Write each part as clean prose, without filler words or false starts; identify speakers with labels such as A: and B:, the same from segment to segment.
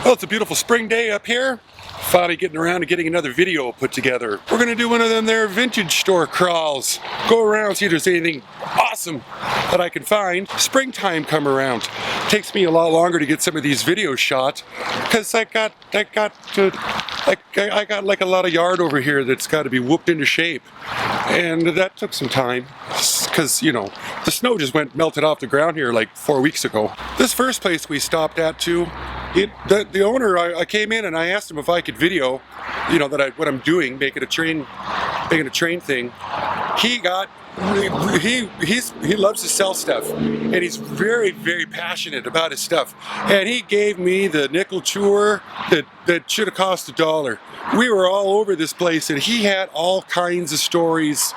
A: Well, it's a beautiful spring day up here. Finally getting around to getting another video put together. We're gonna do one of them there vintage store crawls. Go around, see if there's anything awesome that I can find. Springtime come around. Takes me a lot longer to get some of these videos shot because I got like a lot of yard over here that's got to be whooped into shape, and that took some time because, you know, the snow just melted off the ground here like 4 weeks ago. This first place we stopped at too, the owner, I came in and I asked him if I could video, you know, what I'm doing, making a train thing. He loves to sell stuff, and he's very, very passionate about his stuff. And he gave me the nickel tour that should have cost $1. We were all over this place, and he had all kinds of stories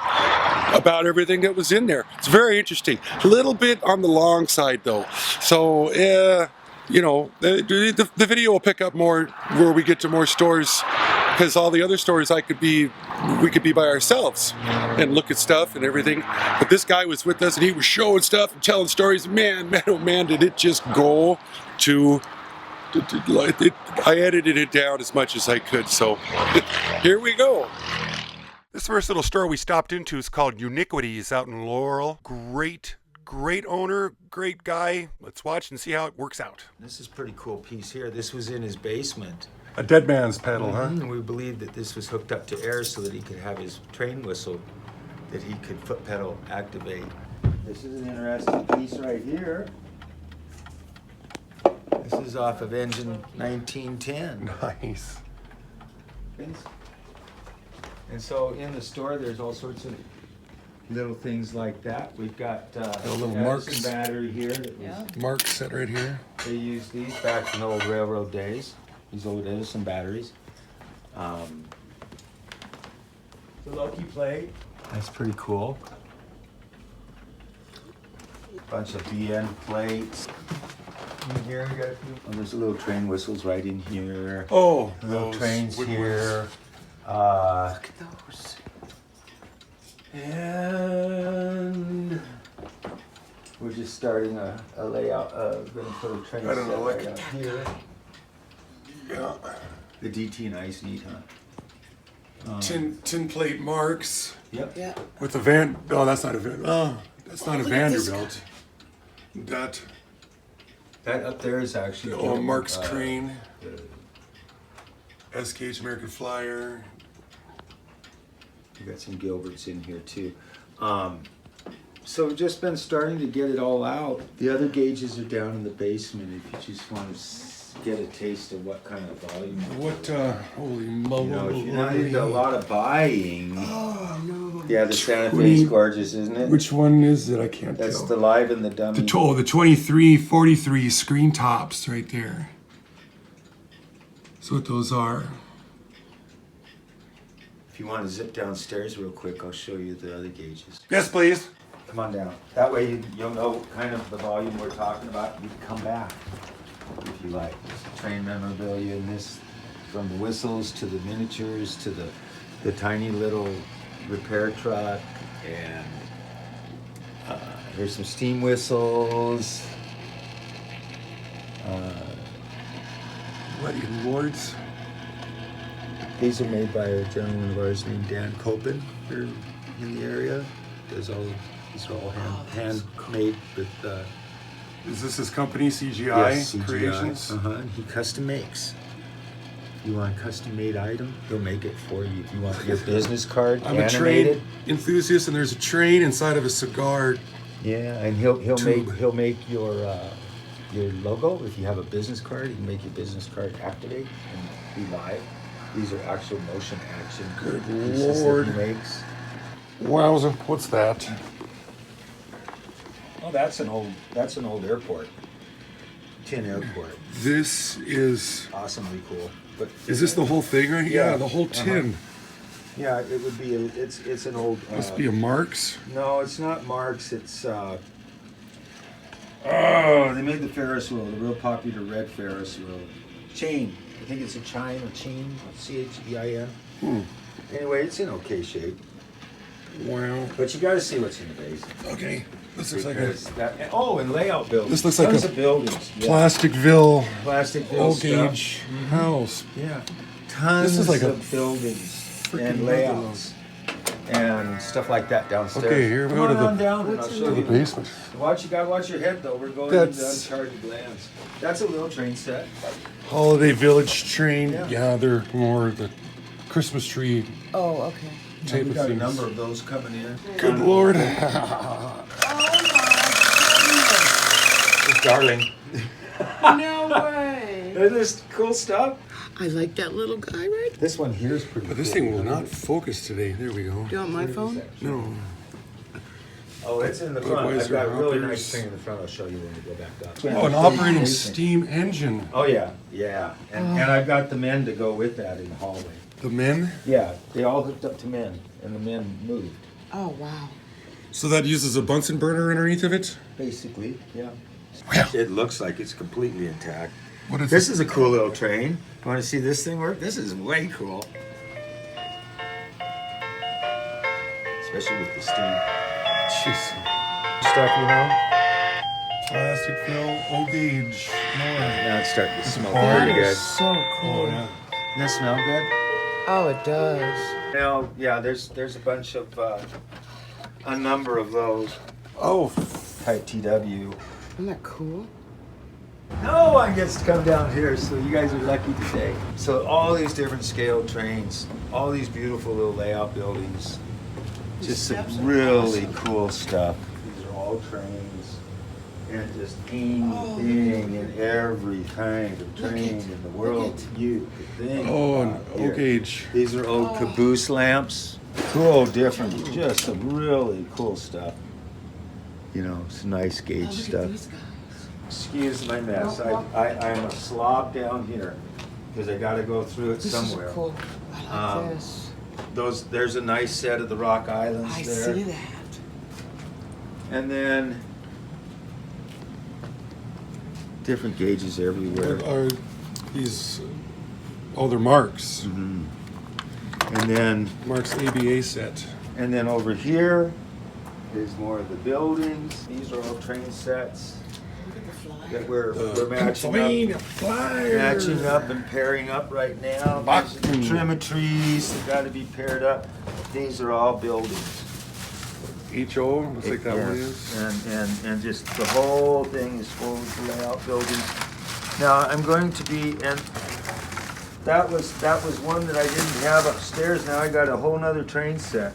A: about everything that was in there. It's very interesting. A little bit on the long side though. So you know, the video will pick up more where we get to more stores, because all the other stores we could be by ourselves and look at stuff and everything. But this guy was with us and he was showing stuff and telling stories. Man, oh man, did it just go to I edited it down as much as I could, so here we go. This first little store we stopped into is called Uniquities out in Laurel. Great owner, great guy. Let's watch and see how it works out.
B: This is a pretty cool piece here. This was in his basement.
A: A dead man's pedal, huh?
B: And we believed that this was hooked up to air so that he could have his train whistle that he could foot pedal activate. This is an interesting piece right here. This is off of engine 1910.
A: Nice.
B: And so in the store there's all sorts of little things like that. We've got
A: a little Marks
B: battery here. That was,
A: Marks set right here.
B: They used these back in the old railroad days. These old Edison batteries. The Loki plate. That's pretty cool. Bunch of BN plates. In here we got a few. Oh, there's little train whistles right in here.
A: Oh,
B: little trains here. Look at those. And we're just starting a layout. Going to put a train set right out here.
A: Yeah.
B: The DT nice, neat, huh?
A: Tin plate Marks.
B: Yep.
C: Yeah.
A: With the van. Oh, that's not a van. Oh, that's not a Vanderbilt. That
B: up there is actually.
A: Oh, Marks crane. SKH American Flyer.
B: We got some Gilberts in here too. So we've just been starting to get it all out. The other gauges are down in the basement if you just want to get a taste of what kind of volume.
A: What, holy moly.
B: You know, if you're not into a lot of buying.
A: Oh, no.
B: Yeah, the Santa Fe's gorgeous, isn't it?
A: Which one is it? I can't tell.
B: That's the Live and the Dummy.
A: The 2343 screen tops right there. That's what those are.
B: If you want to zip downstairs real quick, I'll show you the other gauges.
A: Yes, please.
B: Come on down. That way you'll know kind of the volume we're talking about. You can come back if you like. There's train memorabilia in this, from the whistles to the miniatures to the tiny little repair truck. And here's some steam whistles.
A: What, in Lords?
B: These are made by a gentleman of ours named Dan Copen here in the area. These are all handmade with.
A: Is this his company, CGI
B: yes, CGI
A: Creations?
B: And he custom makes. If you want a custom made item, he'll make it for you. If you want your business card
A: I'm
B: animated.
A: a train enthusiast, and there's a train inside of a cigar.
B: Yeah, and he'll
A: tube.
B: make your logo. If you have a business card, he can make your business card activate and be live. These are actual motion action pieces
A: Lord.
B: that he makes.
A: Wowza, what's that?
B: Oh, that's an old airport. Tin airport.
A: This is
B: Awesomely cool. But
A: is this the whole thing right here?
B: Yeah.
A: Yeah, the whole tin.
B: Yeah, it would be. It's an old.
A: Must be a Marks.
B: No, it's not Marks. It's. They made the Ferris wheel, the real popular red Ferris wheel. Chain. I think it's a chine or chain. CHEIN. Anyway, it's in okay shape.
A: Wow.
B: But you got to see what's in the basement.
A: Okay. This looks like a
B: Because and layout buildings.
A: This looks like
B: Tons
A: a
B: of buildings. Yeah.
A: Plasticville
B: Plasticville
A: old
B: stuff.
A: gauge house.
B: Yeah. Tons
A: This is like a
B: of buildings
A: freaking
B: and layouts and stuff like that downstairs.
A: Okay, here we
B: Come
A: go to
B: on
A: the-
B: on down and I'll show
A: the
B: you.
A: basement.
B: You gotta watch your head though. We're going into uncharted lands. That's a little train set.
A: Holiday Village train.
B: Yeah.
A: Yeah, they're more the Christmas tree
C: Oh, okay.
A: type
B: We
A: of
B: got a
A: things.
B: number of those coming in.
A: Good Lord.
B: Darling.
C: No way.
B: Isn't this cool stuff?
C: I like that little guy right there.
B: This one here is pretty
A: But this thing will not focus today. There we go.
C: Do you want my phone?
A: No.
B: Oh, it's in the front.
A: Otherwise
B: I've got a
A: they're
B: really
A: hoppers.
B: nice thing in the front. I'll show you when we go back up.
A: Oh, an operating steam engine.
B: Oh, yeah. Yeah. And I've got the men to go with that in the hallway.
A: The men.
B: Yeah, they all hooked up to men, and the men moved.
C: Oh, wow.
A: So that uses a Bunsen burner underneath of it?
B: Basically, yeah.
A: Wow.
B: It looks like it's completely intact.
A: What is
B: This
A: it?
B: is a cool little train. You want to see this thing work? This is way cool. Especially with the steam
A: Jeez.
B: stuff, you know?
A: Plasticville old gauge. More.
B: Now it's starting to smell
A: That
B: pretty good.
C: is so cool.
A: Oh, yeah.
B: Doesn't that smell good?
C: Oh, it does.
B: Now, yeah, there's a bunch of, a number of those
A: Oh,
B: type TW.
C: Isn't that cool?
B: No one gets to come down here, so you guys are lucky today. So all these different scale trains, all these beautiful little layout buildings, just some
C: steps are
B: really
C: awesome.
B: cool stuff. These are all trains, and just anything and every kind of train in the world you could think.
A: oh, an
B: about
A: old
B: here.
A: gauge.
B: These are old caboose lamps. Cool, different, just some really cool stuff. You know, some nice
C: Oh,
B: gauge
C: look
B: stuff.
C: at these guys.
B: Excuse my mess. I'm a slob down here because I got to go through it
C: This
B: somewhere.
C: is cool. I like
B: Um,
C: this.
B: There's a nice set of the Rock Islands
C: I
B: there.
C: see that.
B: And then different gauges everywhere.
A: Are these? Oh, they're Marks.
B: Mhm. And then
A: Marks ABA set.
B: over here is more of the buildings. These are all train sets
C: Look at the fly.
B: that we're matching
A: Pennsylvania
B: up.
A: Flyer.
B: Matching up and pairing up right now. These are the trimetries that got to be paired up. These are all buildings.
A: HO. Looks like that one
B: Yes.
A: is.
B: And just the whole thing is full of layout buildings. Now I'm going to be, and that was one that I didn't have upstairs. Now I got a whole nother train set.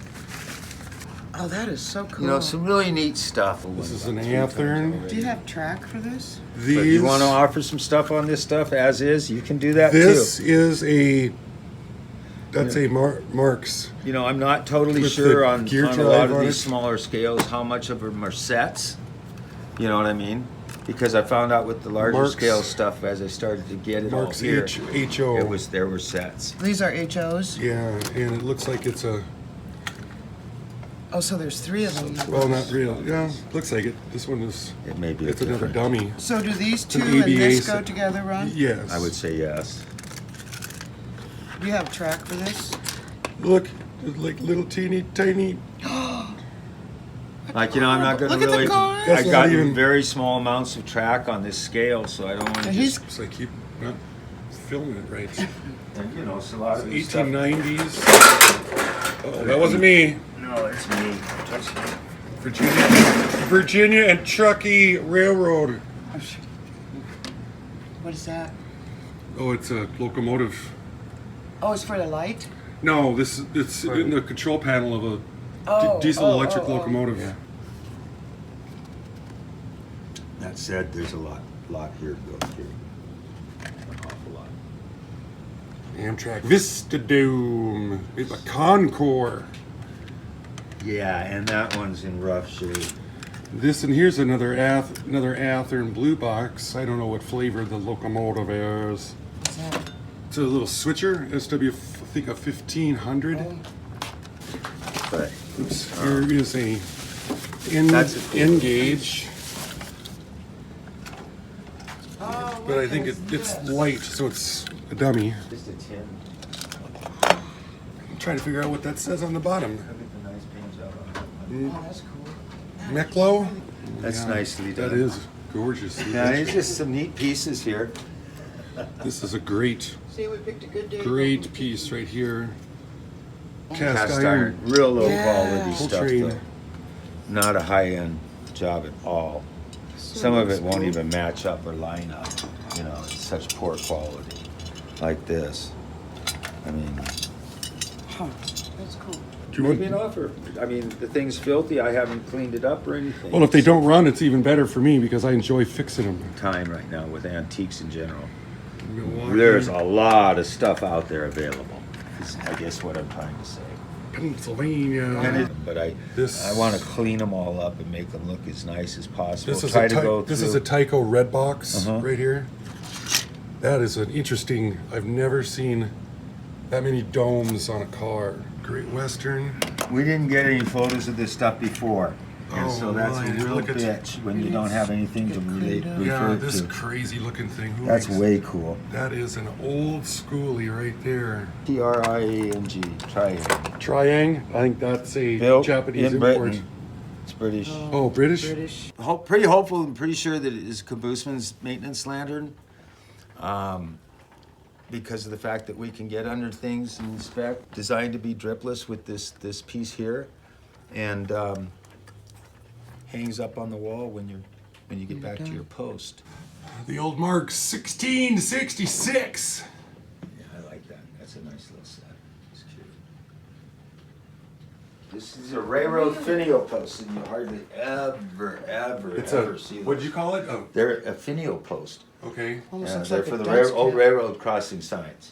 C: Oh, that is so cool.
B: You know, some really neat stuff.
A: This is an Athearn.
C: Do you have track for this?
A: These.
B: But you want to offer some stuff on this stuff as is? You can do that
A: This
B: too.
A: is a. That's a Marks.
B: You know, I'm not totally
A: With
B: sure
A: the
B: on
A: gear
B: a lot
A: drive
B: of
A: on
B: these
A: it.
B: smaller scales how much of them are sets. You know what I mean? Because I found out with the larger
A: Marks-
B: scale stuff as I started to get it
A: Marks
B: all here,
A: HO.
B: there were sets.
C: These are HOs?
A: Yeah, and it looks like it's a.
C: Oh, so there's 3 of them.
A: Well, not real. Yeah, looks like it. This one is.
B: It may be a
A: It's another
B: different-
A: dummy.
C: So do these
A: It's an
C: 2 and
A: ABA
C: this go
A: set.
C: together, Ron?
A: Yes.
B: I would say yes.
C: Do you have track for this?
A: Look, it's like little teeny tiny.
B: Like, you know, I'm not going to
C: Look at the
B: really.
C: cars.
A: That's
B: I've
A: not
B: got
A: even-
B: very small amounts of track on this scale, so I don't want to
C: And
B: just.
A: It's like keep not filming it right.
B: And, you know, it's a lot
A: It's
B: of this stuff.
A: 1890s. Oh, that wasn't me.
B: No, it's me.
A: Virginia and Truckee Railroad.
C: What is that?
A: Oh, it's a locomotive.
C: Oh, it's for the light?
A: No, it's in the control panel of a diesel electric locomotive.
B: Yeah. That said, there's a lot here to go through. An awful lot.
A: Amtrak Vistadome. It's a Concord.
B: Yeah, and that one's in rough shape.
A: This and here's another Athearn blue box. I don't know what flavor the locomotive is.
C: What's that?
A: It's a little switcher. SW, I think a 1500.
C: Oh,
B: But
A: Oops. Here is a
B: That's a cool
A: N gauge,
C: oh,
A: but I
C: look,
A: think
C: there's
A: it's
C: this.
A: light, so it's a dummy.
B: just a tin.
A: I'm trying to figure out what that says on the bottom.
B: Look at the nice paint job
C: Oh, that's cool.
A: Meklo.
B: That's
A: Yeah,
B: nicely done.
A: That is gorgeous.
B: Yeah, it's just some neat pieces here.
A: This is a great,
C: See, we picked a good day.
A: great piece right here.
B: Cast iron, real low quality
A: Full
B: stuff
A: train.
B: though. Not a high-end job at all. Some of it won't even match up or line up. You know, it's such poor quality. Like this. I mean,
C: Huh, that's cool.
A: Do you want-
B: maybe an offer. I mean, the thing's filthy. I haven't cleaned it up or anything.
A: Well, if they don't run, it's even better for me because I enjoy fixing them.
B: Time right now with antiques in general. There's a lot of stuff out there available. Is I guess what I'm trying to say.
A: Pennsylvania.
B: But I want to clean them all up and make them look as nice as possible.
A: This is
B: Try
A: a
B: to go
A: this is
B: through-
A: a Tyco red box
B: Uh-huh.
A: right here. That is an interesting. I've never seen that many domes on a car. Great Western.
B: We didn't get any photos of this stuff before. And
A: Oh,
B: so that's
A: my.
B: a real
A: Look at-
B: bitch when you don't have anything to relate,
A: Yeah,
B: refer
A: this
B: to.
A: crazy looking thing. Who
B: That's
A: makes-
B: way cool.
A: That is an old schoolie right there.
B: Triang. Triang.
A: Triang. I think that's a
B: Built
A: Japanese
B: in
A: import.
B: Britain. It's British.
A: Oh, British.
C: British.
B: Pretty hopeful and pretty sure that it is Caboosman's maintenance lantern. Because of the fact that we can get under things and inspect. Designed to be dripless with this piece here. And hangs up on the wall when you get back to your post.
A: The old Mark 1666.
B: Yeah, I like that. That's a nice little set. It's cute. This is a railroad finial post, and you hardly ever see those.
A: What'd you call it? Oh,
B: They're a finial post.
A: okay.
C: Almost
B: Yeah,
C: looks
B: they're
C: like
B: for
C: a
B: the
C: dust
B: old
C: cap.
B: railroad crossing signs.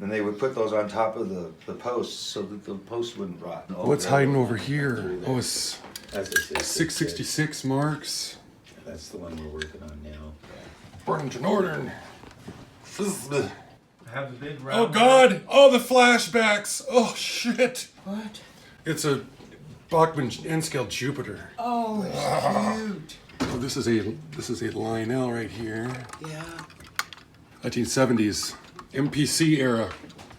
B: And they would put those on top of the posts so that the post wouldn't rot.
A: What's hiding over here? Oh, it's
B: As I say,
A: 666 marks.
B: That's the one we're working on now.
A: Burlington Northern.
B: I have the big
A: Oh God! Oh, the flashbacks! Oh shit!
C: What?
A: It's a Bachmann N-scale Jupiter.
C: Oh, it's cute.
A: Oh, this is a Lionel right here.
C: Yeah.
A: 1970s MPC era.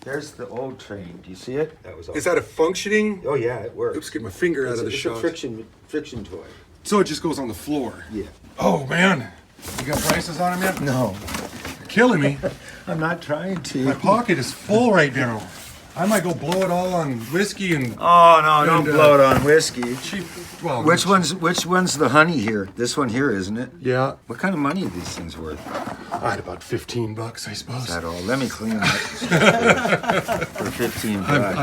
B: There's the old train. Do you see it? That was all.
A: Is that a functioning?
B: Oh yeah, it works.
A: Oops, get my finger out of the
B: It's
A: shot.
B: a friction toy.
A: So it just goes on the floor.
B: Yeah.
A: Oh man, you got prices on them yet?
B: No,
A: You're killing me.
B: I'm not trying to.
A: My pocket is full right now. I might go blow it all on whiskey and
B: Oh no! Don't
A: And,
B: blow it on whiskey.
A: cheap. Well,
B: Which one's the honey here? This one here, isn't it?
A: Yeah,
B: What kind of money are these things worth?
A: I had about $15, I
B: Is
A: suppose.
B: that all? Let me clean them up for 15 bucks.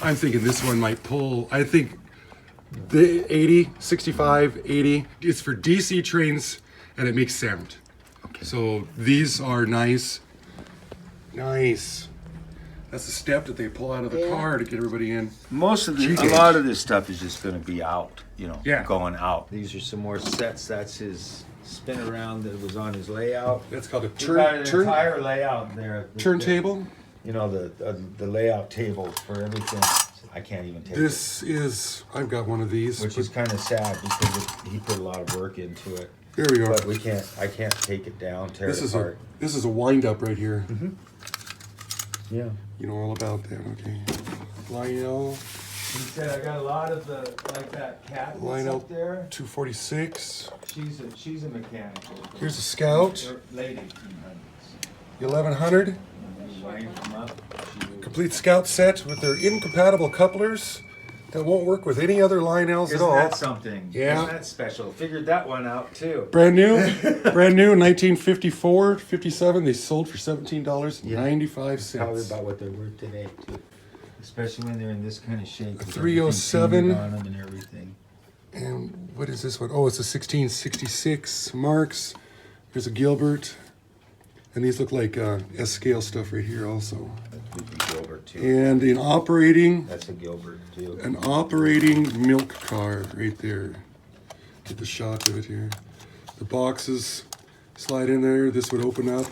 A: I'm thinking this one might pull. I think the 80, 65, 80. It's for DC trains and it makes sound.
B: Okay.
A: So these are nice. Nice. That's the step that they pull out of the
C: Yeah.
A: car to get everybody in.
B: Most of a
A: Gee.
B: lot of this stuff is just going to be out,
A: Yeah.
B: going out. These are some more sets. That's his spin around that was on his layout.
A: That's called a
B: He's got an
A: turn
B: entire layout there.
A: turntable.
B: The layout table for everything. I can't even take
A: This is, I've got one of these.
B: it, which is kind of sad because he put a lot of work into it.
A: There we are.
B: But I can't take it down, tear
A: This
B: it
A: is
B: apart.
A: this is a wind up right here.
B: Yeah.
A: You know all about that, okay? Lionel,
B: He said I got a lot of that cat that's
A: Lionel
B: up there.
A: 246.
B: She's a mechanic.
A: Here's a Scout,
B: Lady.
A: 1100. Complete Scout set with their incompatible couplers that won't work with any other Lionels at
B: Isn't
A: all.
B: that something?
A: Yeah.
B: Isn't that special? Figured that one out too.
A: Brand new, 1954, 57. They sold for $17.95.
B: Probably about what they're worth today too. Especially when they're in this kind of shape. with
A: 307.
B: everything painted on them and everything.
A: And what is this one? Oh, it's a 1666 Marks. Here's a Gilbert. And these look like S-scale stuff right here also.
B: That would be Gilbert too.
A: And an operating
B: Gilbert too.
A: milk car right there. Get the shot of it here. The boxes slide in there. This would open up.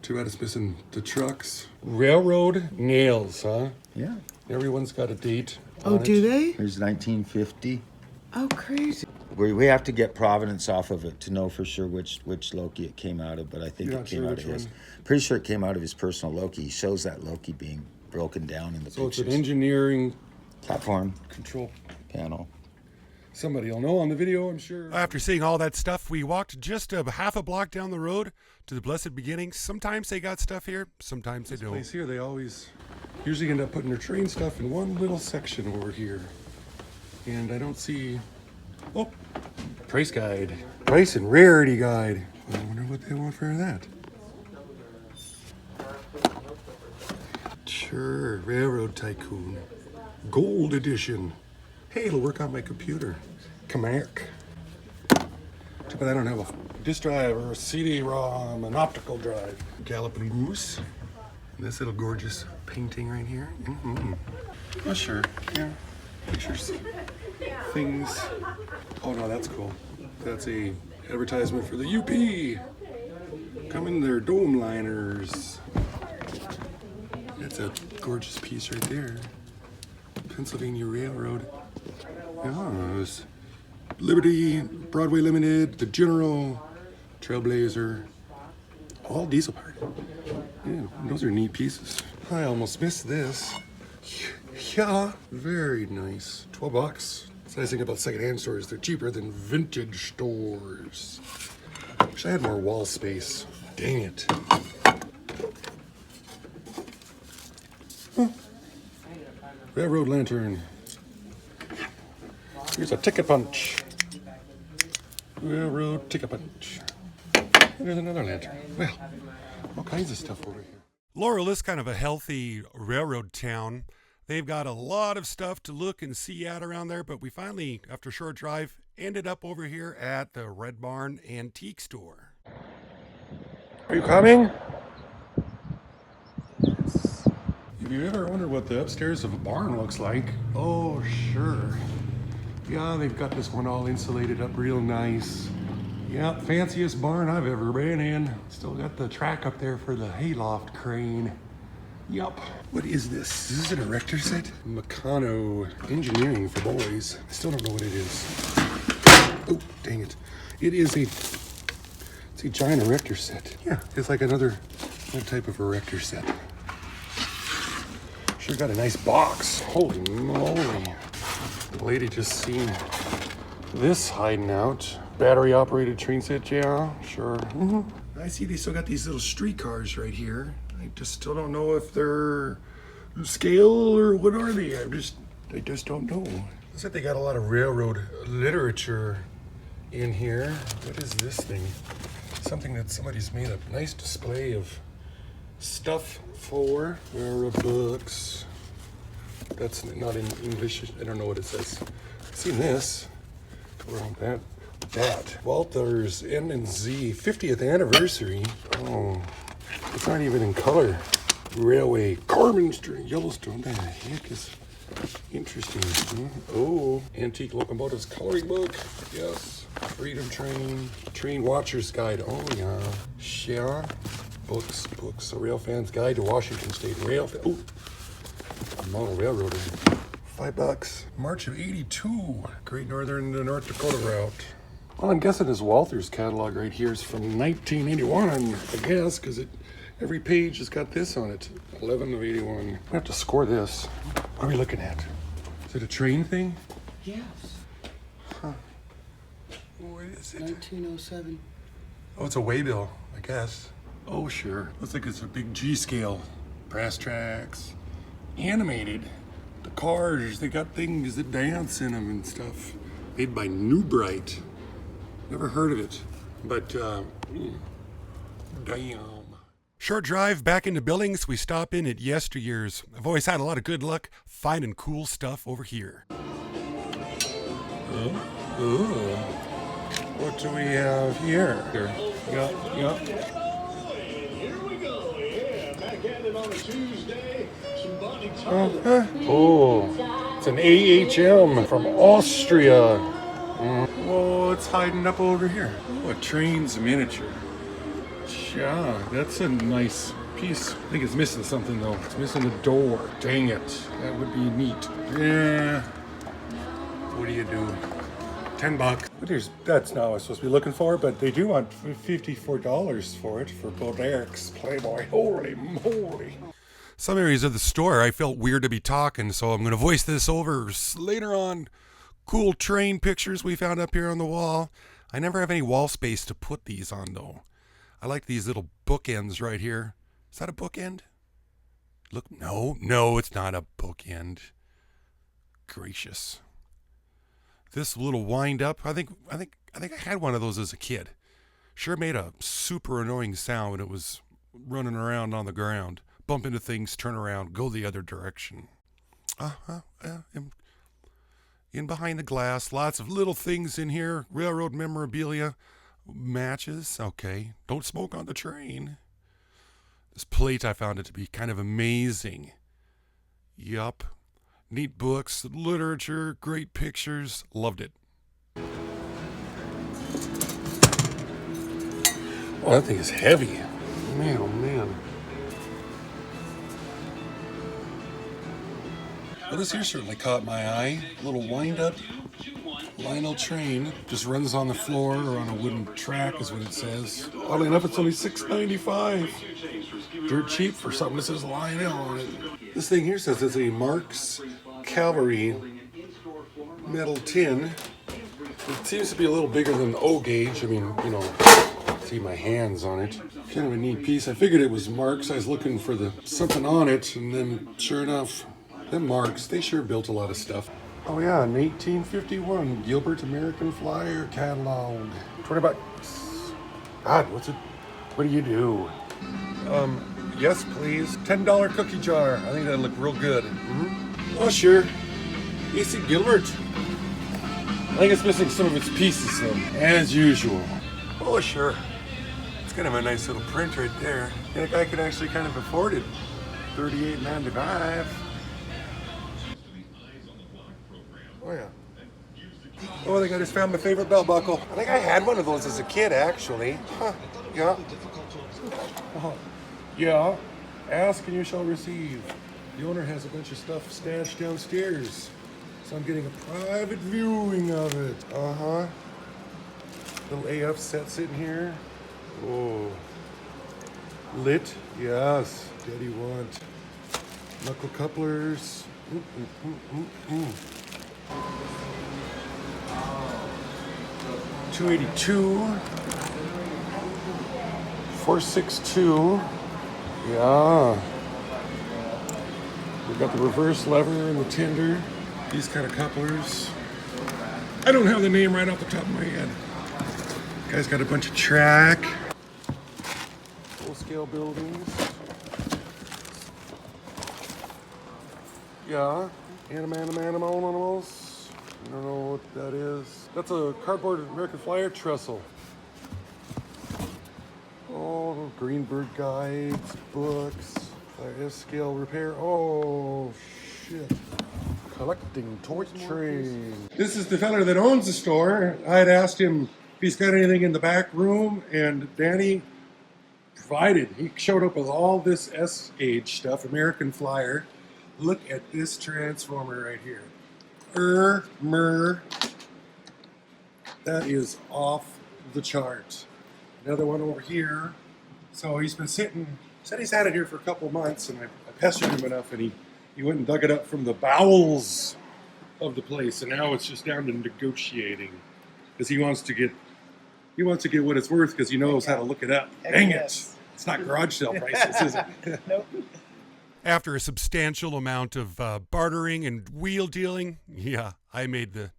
A: Too bad it's missing the trucks. Railroad nails, huh?
B: Yeah.
A: Everyone's got a date.
C: Oh,
A: on
C: do
A: it.
C: they?
B: Here's 1950.
C: Oh, crazy.
B: We have to get provenance off of it to know for sure which Loki it came out of, but I think
A: You're
B: it
A: not
B: came
A: sure
B: out of
A: which
B: his.
A: one?
B: Pretty sure it came out of his personal Loki. He shows that Loki being broken down in the
A: So it's an
B: pictures.
A: engineering
B: Platform
A: control
B: panel.
A: Somebody will know on the video, I'm sure. After seeing all that stuff, we walked just a half a block down the road to the Blessed Beginning. Sometimes they got stuff here, sometimes they don't. This place here, they always usually end up putting their train stuff in one little section over here. And I don't see... Oh, price guide. Price and rarity guide. I wonder what they want for that. Sure, Railroad Tycoon. Gold edition. Hey, it'll work on my computer. Command. Too bad I don't have a disk drive or a CD-ROM, an optical drive. Galloping Goose. And this little gorgeous painting right here. Oh, sure. Yeah. Pictures. Things. Oh, no, that's cool. That's a advertisement for the UP. Come in their dome liners. That's a gorgeous piece right there. Pennsylvania Railroad. Yes. Liberty, Broadway Limited, the General, Trailblazer, all diesel powered. Yeah, those are neat pieces. I almost missed this. Yeah, very nice. 12 bucks. That's the nice thing about secondhand stores. They're cheaper than vintage stores. Wish I had more wall space. Dang it. Huh. Railroad lantern. Here's a ticket punch. Railroad ticket punch. There's another lantern. Well, all kinds of stuff over here. Laurel is kind of a healthy railroad town. They've got a lot of stuff to look and see at around there, but we finally, after a short drive, ended up over here at the Red Barn Antique Store. Are you coming? Yes. If you ever wondered what the upstairs of a barn looks like, oh, sure. Yeah, they've got this one all insulated up real nice. Yeah, fanciest barn I've ever been in. Still got the track up there for the hayloft crane. Yup. What is this? Is this an erector set? Meccano Engineering for Boys. I still don't know what it is. Oh, dang it. It is it's a giant erector set. Yeah, it's like another type of erector set. Sure got a nice box. Holy moly. The lady just seen this hiding out. Battery operated train set, yeah, sure. I see they still got these little streetcars right here. I just still don't know if they're scale or what are they. I just don't know. Looks like they got a lot of railroad literature in here. What is this thing? Something that somebody's made a nice display of stuff for. Railroad books. That's not in English. I don't know what it says. I've seen this. That. Walther's N&Z 50th anniversary. Oh, it's not even in color. Railway, Carmen Street, Yellowstone. What the heck is interesting? Oh, Antique Locomotives Coloring Book. Yes. Freedom Train Watcher's Guide. Oh, yeah. Yeah. Books. A Rail Fan's Guide to Washington State Rail. Oh, Model Railroader. $5. March of '82. Great Northern to North Dakota route. Well, I'm guessing this Walther's catalog right here is from 1981, I guess, because every page has got this on it. 11 of 81. I have to score this. What are we looking at? Is it a train thing?
C: Yes.
A: Huh. What is it?
C: 1907.
A: Oh, it's a waybill, I guess. Oh, sure. Looks like it's a big G scale. Brass tracks. Animated. The cars, they got things that dance in them and stuff. Made by Newbright. Never heard of it, but damn. Short drive back into Billings. We stop in at Yesteryears. I've always had a lot of good luck finding cool stuff over here. What do we have here? Yeah.
D: Here we go. Yeah, back at it on a Tuesday. Some body
A: Oh, it's an AHM from Austria. Whoa, it's hiding up over here. Oh, a train's miniature. Yeah, that's a nice piece. I think it's missing something though. It's missing the door. Dang it. That would be neat. Yeah. What do you do? $10. That's not what I was supposed to be looking for, but they do want $54 for it for Bodex Playboy. Holy moly. Some areas of the store I felt weird to be talking, so I'm going to voice this over later on. cool train pictures we found up here on the wall. I never have any wall space to put these on, though. I like these little bookends right here. Is that a bookend? Look, no, it's not a bookend. Gracious. This little wind up, I think I had one of those as a kid. Sure made a super annoying sound when it was running around on the ground. Bump into things, turn around, go the other direction. In behind the glass, lots of little things in here. Railroad memorabilia, matches. Okay, don't smoke on the train. This plate, I found it to be kind of amazing. Yup. Neat books, literature, great pictures. Loved it. Oh, that thing is heavy. Man, oh man. Well, this here certainly caught my eye. A little wind-up Lionel train. Just runs on the floor or on a wooden track is what it says. Oddly enough, it's only $6.95. Dirt cheap for something that says Lionel on it. This thing here says it's a Mark's Cavalry metal tin. It seems to be a little bigger than the O gauge. I mean, you know, see my hands on it. Kind of a neat piece. I figured it was Mark's. I was looking for something on it, and then sure enough, them Marks, they sure built a lot of stuff. Oh yeah, in 1851, Gilbert American Flyer catalog. 20 bucks. God, what do you do? Yes, please. $10 cookie jar. I think that'd look real good. Mm-hmm. Oh, sure. A.C. Gilbert. I think it's missing some of its pieces, though, as usual. Oh, sure. It's kind of a nice little print right there. And a guy could actually kind of afford it. $38.95. Oh, yeah. Oh, I just found my favorite belt buckle. I think I had one of those as a kid, actually. Huh. Yeah. Yeah. Ask and you shall receive. The owner has a bunch of stuff stashed downstairs, so I'm getting a private viewing of it. Uh-huh. Little AF set sitting here. Oh. Lit. Yes. Daddy want. Knuckle couplers. 282, 462, yeah. We've got the reverse lever and the tender, these kind of couplers. I don't have the name right off the top of my head. Guy's got a bunch of track, full-scale buildings. Yeah, animals. I don't know what that is. That's a cardboard American Flyer trestle. Oh, Greenberg guides, books, S-scale repair. Oh, shit. Collecting toy train. This is the fella that owns the store. I had asked him if he's got anything in the back room, and Danny provided. He showed up with all this S-age stuff, American Flyer. Look at this transformer right here. That is off the chart. Another one over here. So he's been said he's had it here for a couple months, and I pestered him enough, and he went and dug it up from the bowels of the place, and now it's just down to negotiating, because he wants to get what it's worth, because he knows how to look it up. Dang it! It's not garage sale prices, is it?
C: Nope.
A: After a substantial amount of bartering and wheel dealing, yeah, I made the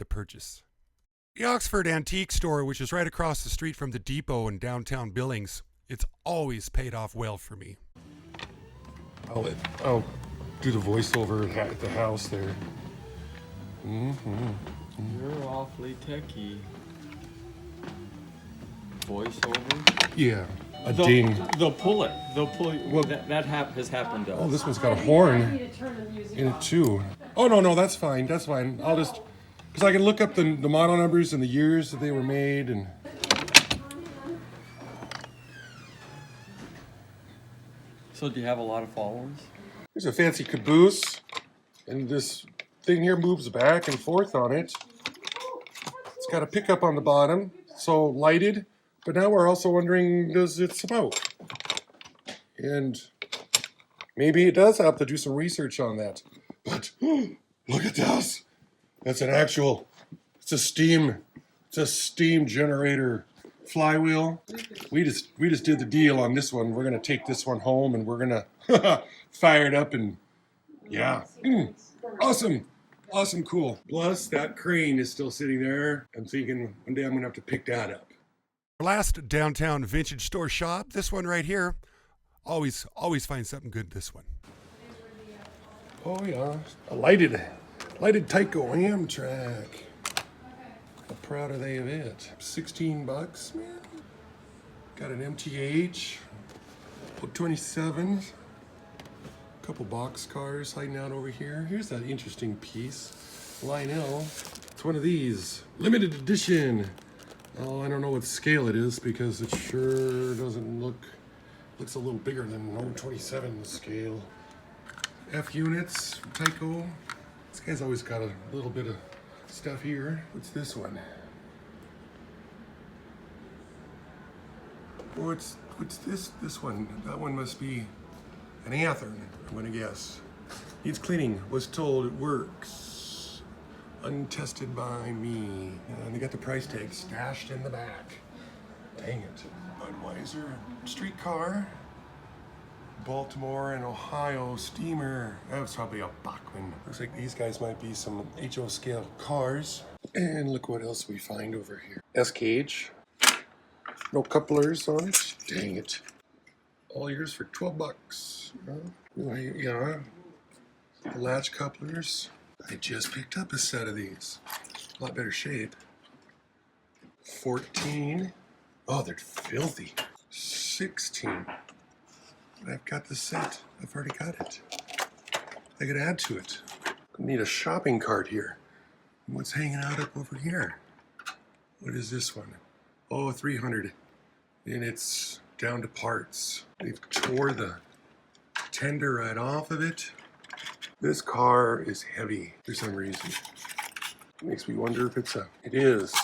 A: purchase. The Oxford Antique Store, which is right across the street from the depot in downtown Billings, it's always paid off well for me. I'll do the voiceover at the house there.
E: You're awfully techie. Voiceover?
A: Yeah. Ding.
E: They'll pull it.
A: Well,
E: that has happened to us.
A: Oh, this one's got a horn in it too. Oh, no, that's fine. I'll just, because I can look up the model numbers and the years that they were made. And
E: So do you have a lot of followers?
A: there's a fancy caboose, and this thing here moves back and forth on it. It's got a pickup on the bottom, so lighted. But now we're also wondering, does it smoke? And maybe it does have to do some research on that. But look at this. That's an actual, it's a steam generator flywheel. We just did the deal on this one. We're gonna take this one home and we're gonna fire it up and yeah. Awesome. Awesome, cool. Plus that crane is still sitting there. I'm thinking one day I'm gonna have to pick that up.
F: Last downtown vintage store shop, this one right here. Always find something good this one.
A: Oh yeah, a lighted Tyco Amtrak. How proud are they of it? $16, man. Got an MTH, 27. Couple box cars hiding out over here. Here's that interesting piece. Lionel. It's one of these. Limited edition. Oh, I don't know what scale it is because it sure doesn't looks a little bigger than an 027 scale. F units, Tyco. This guy's always got a little bit of stuff here. What's this one? What's this one? That one must be an Athearn, I'm gonna guess. Needs cleaning, was told it works. Untested by me. And they got the price tag stashed in the back. Dang it. Budweiser streetcar. Baltimore and Ohio steamer. That was probably a Bachmann. Looks like these guys might be some HO scale cars. And look what else we find over here. S-cage. No couplers on it. Dang it. All yours for $12. Yeah. The latch couplers. I just picked up a set of these. A lot better shape. 14. Oh, they're filthy. 16. I've got the set. I've already got it. I could add to it. I need a shopping cart here. What's hanging out up over here? What is this one? Oh, 300. And it's down to parts. They've tore the tender right off of it. This car is heavy for some reason. Makes me wonder if it is.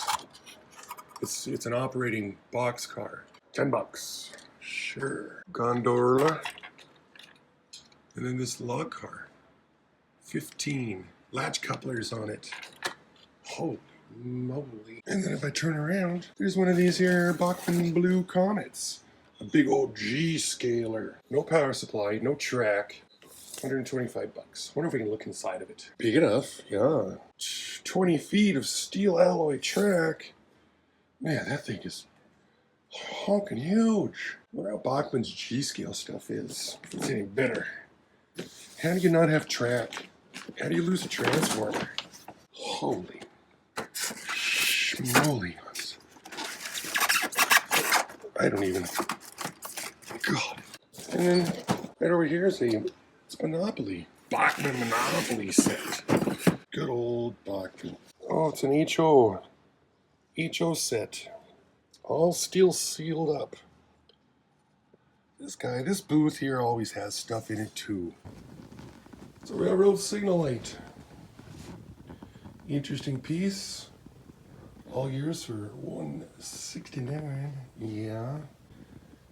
A: It's an operating box car. $10. Sure. Gondola. And then this log car. 15. Latch couplers on it. Holy moly. And then if I turn around, there's one of these here Bachmann Blue Comets. A big old G scaler. No power supply, no track. $125. Wonder if we can look inside of it. Big enough, yeah. 20 feet of steel alloy track. Man, that thing is honking huge. I wonder how Bachmann's G-scale stuff is. If it's any better. How do you not have track? How do you lose a transformer? Holy schmoly. I don't even. God. And then right over here is it's Monopoly. Bachmann Monopoly set. Good old Bachmann. Oh, it's an HO set. All steel sealed up. This booth here always has stuff in it too. It's a railroad signal light. Interesting piece. All yours for $169. Yeah.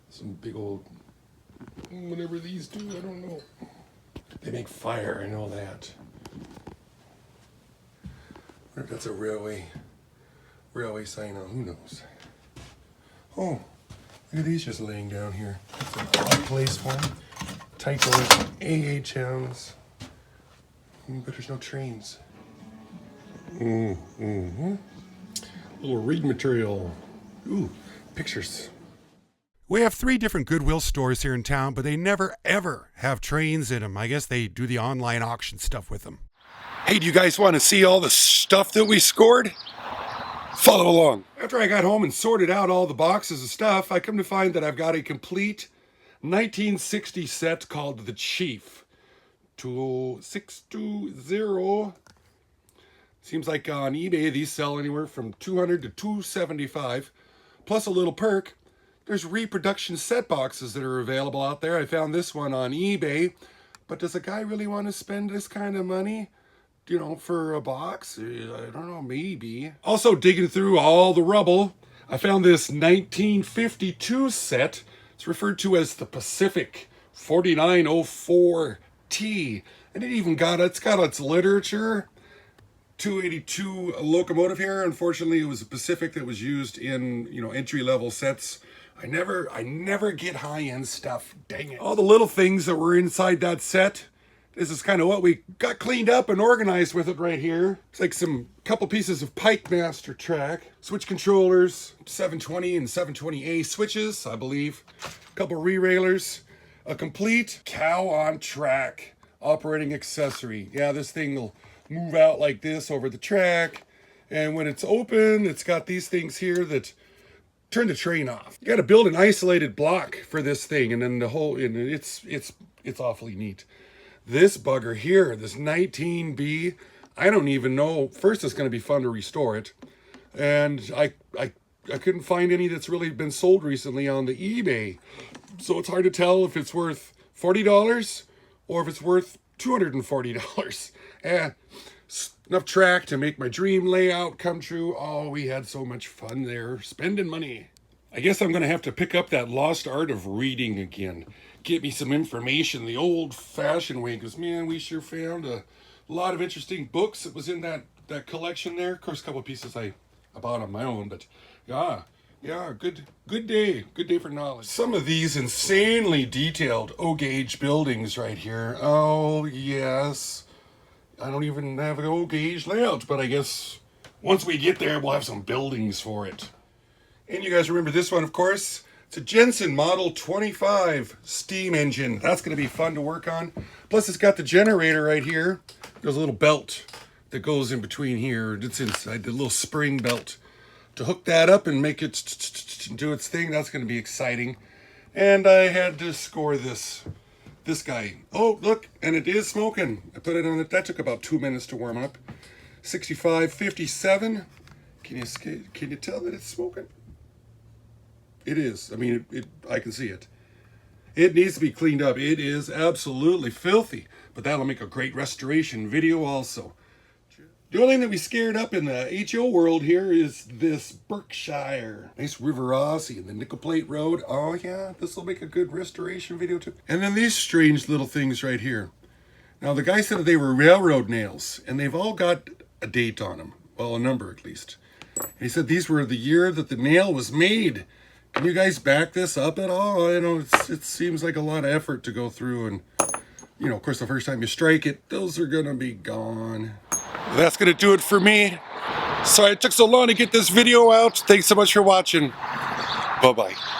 A: Some big old, whatever these do, I don't know. They make fire, I know that. I wonder if that's a railway sign on, who knows. Oh, look at these just laying down here. That's an odd place one. Tyco AHMs. But there's no trains. Mm-hmm. Little read material. Ooh, pictures.
F: We have 3 different Goodwill stores here in town, but they never, ever have trains in them. I guess they do the online auction stuff with them.
A: Hey, do you guys want to see all the stuff that we scored? Follow along. After I got home and sorted out all the boxes of stuff, I come to find that I've got a complete 1960 set called The Chief. 620. Seems like on eBay these sell anywhere from $200 to $275. Plus a little perk. There's reproduction set boxes that are available out there. I found this one on eBay. But does a guy really want to spend this kind of money, for a box? I don't know, maybe. Also digging through all the rubble, I found this 1952 set. It's referred to as the Pacific 4904T. And it's got its literature. 282 locomotive here. Unfortunately, it was a Pacific that was used in, you know, entry-level sets. I never get high-end stuff. Dang it. All the little things that were inside that set. This is kind of what we got cleaned up and organized with it right here. It's like some couple pieces of Pike Master track, switch controllers, 720 and 720A switches, I believe. A couple re-railers, a complete cow on track operating accessory. Yeah, this thing will move out like this over the track, and when it's open, it's got these things here that turn the train off. You got to build an isolated block for this thing, and then the whole, and it's awfully neat. This bugger here, this 19B, I don't even know. First, it's going to be fun to restore it, and I couldn't find any that's really been sold recently on the eBay, so it's hard to tell if it's worth $40 or if it's worth $240. Enough track to make my dream layout come true. Oh, we had so much fun there, spending money. I guess I'm going to have to pick up that lost art of reading again. Get me some information the old-fashioned way, because, man, we sure found a lot of interesting books that was in that collection there. Of course, a couple of pieces I bought on my own, but yeah, good day for knowledge. Some of these insanely detailed O-gauge buildings right here. Oh, yes. I don't even have an O-gauge layout, but I guess once we get there, we'll have some buildings for it. And you guys remember this one, of course. It's a Jensen Model 25 steam engine. That's going to be fun to work on. Plus, it's got the generator right here. There's a little belt that goes in between here. It's inside the little spring belt. To hook that up and make it do its thing, that's going to be exciting. And I had to score this guy. Oh, look, and it is smoking. I put it on it. That took about 2 minutes to warm up. 6557. Can you tell that it's smoking? It is. I mean, I can see it. It needs to be cleaned up. It is absolutely filthy, but that'll make a great restoration video also. The only thing that we scared up in the HO world here is this Berkshire. Nice River Rossi and the Nickel Plate Road. Oh yeah, this will make a good restoration video too. And then these strange little things right here. Now the guy said that they were railroad nails, and they've all got a date on them. Well, a number at least. And he said these were the year that the nail was made. Can you guys back this up at all? I know it seems like a lot of effort to go through, and you know, of course, the first time you strike it, those are gonna be gone. That's gonna do it for me. Sorry it took so long to get this video out. Thanks so much for watching. Bye-bye.